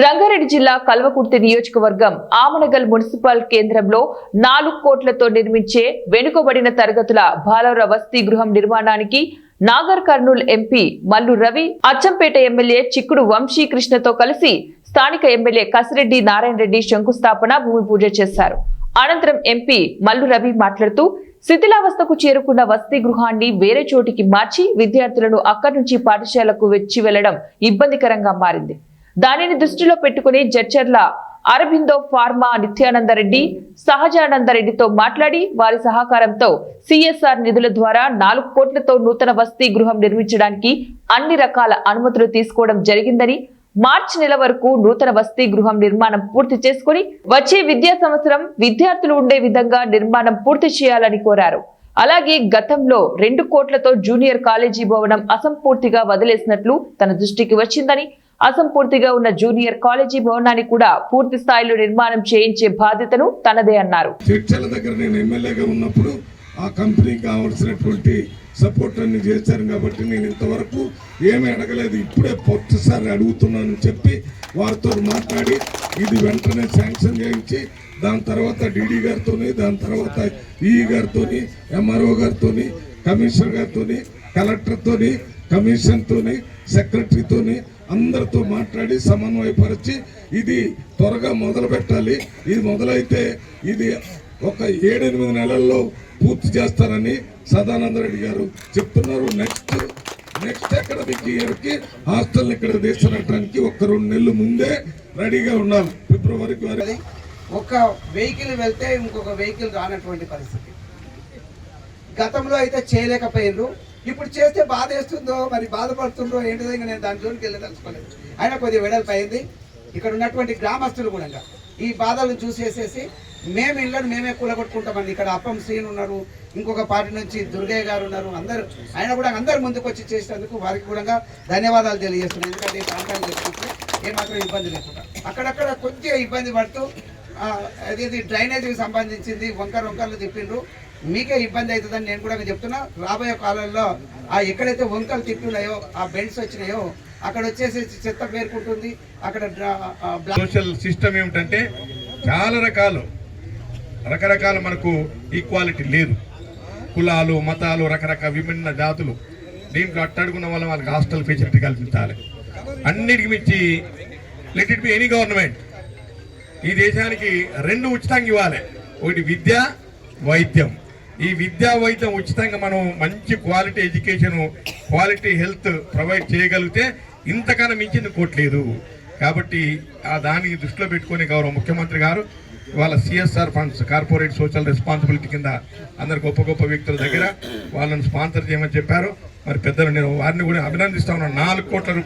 రంగారెడ్డి జిల్లా కల్వకుర్తి నియోజకవర్గం ఆమనగల్ మున్సిపల్ కేంద్రంలో 4 కోట్లతో నిర్మించే వెనుకబడిన తరగతుల బాలుర వసతి గృహం నిర్మాణానికి నాగర్ కర్నూల్ ఎంపీ మల్లు రవి, అచ్చంపేట ఎమ్మెల్యే చిక్కుడు వంశీకృష్ణతో కలిసి స్థానిక ఎమ్మెల్యే కసిరెడ్డి నారాయణ రెడ్డి శంకుస్థాపన, భూమి పూజ చేశారు. అనంతరం ఎంపీ మల్లు రవి మాట్లాడుతూ శిథిలావస్థకు చేరుకున్న వసతి గృహాన్ని వేరే చోటికి మార్చి విద్యార్థులను అక్కడి నుంచి పాఠశాలకు వచ్చి వెళ్లడం ఇబ్బందికరంగా మారింది. దానిని దృష్టిలో పెట్టుకుని జడ్చర్ల అరబిందో ఫార్మా నిత్యానందరెడ్డి, సహజానందరెడ్డితో మాట్లాడి వారి సహకారంతో సిఎస్ఆర్ నిధుల ద్వారా 4 కోట్లతో నూతన వసతి గృహం నిర్మించడానికి అన్ని రకాల అనుమతులు తీసుకోవడం జరిగిందని, మార్చి నెల వరకు నూతన వసతి గృహం నిర్మాణం పూర్తి చేసుకుని వచ్చే విద్యా సంవత్సరం విద్యార్థులు ఉండే విధంగా నిర్మాణం పూర్తి చేయాలని కోరారు. అలాగే గతంలో 2 కోట్లతో జూనియర్ కాలేజీ భవనం అసంపూర్తిగా వదిలేసినట్లు తన దృష్టికి వచ్చిందని, అసంపూర్తిగా ఉన్న జూనియర్ కాలేజీ భవనాన్ని కూడా పూర్తి స్థాయిలో నిర్మాణం చేయించే బాధ్యతను తనదే అన్నారు. చర్చల దగ్గర నేను ఎమ్మెల్యేగా ఉన్నప్పుడు ఆ కంపెనీకి కావాల్సినటువంటి సపోర్ట్ అన్ని చేశారు కాబట్టి నేను ఇంతవరకు ఏమీ అడగలేదు. ఇప్పుడే పొత్తసారి అడుగుతున్నానని చెప్పి వారితో మాట్లాడి ఇది వెంటనే శాంక్షన్ చేయించి దాని తర్వాత డీడీ గారితోని, దాని తర్వాత ఈఈ గారితోని, ఎంఆర్ఓ గారితోని, కమిషనర్ గారితోని, కలెక్టర్తోని, కమిషన్తోని, సెక్రటరీతోని అందరితో మాట్లాడి సమన్వయపరిచి ఇది త్వరగా మొదలు పెట్టాలి. ఇది మొదలైతే ఇది ఒక 7-8 నెలల్లో పూర్తి చేస్తారని సదానందరెడ్డి గారు చెప్తున్నారు. నెక్స్ట్ అకాడమిక్ ఇయర్కి హాస్టల్ ఇక్కడ తీసుకురావడానికి 1-2 నెలలు ముందే రెడీగా ఉన్నాం. ఫిబ్రవరికి వరకు ఒక వెహికల్ వెళ్తే ఇంకొక వెహికల్ రానటువంటి పరిస్థితి. గతంలో అయితే చేయలేకపోయినరు, ఇప్పుడు చేస్తే బాధ వేస్తుందో మరి బాధపడుతుందో ఏంటిదో ఇంకా నేను దాని జోలికి వెళ్ళదలుచుకోలేదు. అయినా కొద్దిగా వెడల్పు అయింది. ఇక్కడ ఉన్నటువంటి గ్రామస్తులు కూడా ఈ బాధలను చూసేసేసి మేము ఇళ్ళను మేమే కూలగొట్టుకుంటామని, ఇక్కడ అప్పం శ్రీను ఉన్నారు, ఇంకొక పార్టీ నుంచి దుర్గయ్య గారు ఉన్నారు, అందరూ అయినా కూడా అందరు ముందుకు వచ్చి చేసినందుకు వారికి కూడా ధన్యవాదాలు తెలియజేస్తున్నాను. ఎందుకంటే ఈ ప్రాంతాన్ని తెచ్చుకుంటే ఏమాత్రం ఇబ్బంది లేకుండా అక్కడక్కడ కొద్దిగా ఇబ్బంది పడుతూ అది డ్రైనేజీకి సంబంధించింది వంకర్లు తిప్పిండ్రు, మీకే ఇబ్బంది అవుతుందని నేను కూడా చెప్తున్నా. రాబోయే కాలంలో ఎక్కడైతే వంకలు తిప్పున్నాయో, ఆ బెండ్స్ వచ్చినాయో అక్కడ వచ్చేసి చెత్త పేరుకుంటుంది. అక్కడ సోషల్ సిస్టమ్ ఏమిటంటే చాలా రకరకాల మనకు ఈక్వాలిటీ లేదు. కులాలు, మతాలు, రకరకాల విభిన్న జాతులు. దీంట్లో అట్టడుగున్న వాళ్ళకి హాస్టల్ ఫెసిలిటీ కల్పించాలి. అన్నిటికి మించి let it be any government ఈ దేశానికి 2 ఉచితంగా ఇవ్వాలి. ఒకటి విద్య, వైద్యం. ఈ విద్యా వైద్యం ఉచితంగా మనం మంచి quality education, quality health provide చేయగలిగితే ఇంతకన్నా మించింది కోట్లేదు. కాబట్టి దానికి దృష్టిలో పెట్టుకుని గౌరవ ముఖ్యమంత్రి గారు వాళ్ళ CSR funds, corporate social responsibility కింద అందరు గొప్ప వ్యక్తుల దగ్గర వాళ్ళని స్పాన్సర్ చేయమని చెప్పారు. మరి పెద్దలు నేను వారిని కూడా అభినందిస్తా ఉన్నాను. 4 కోట్ల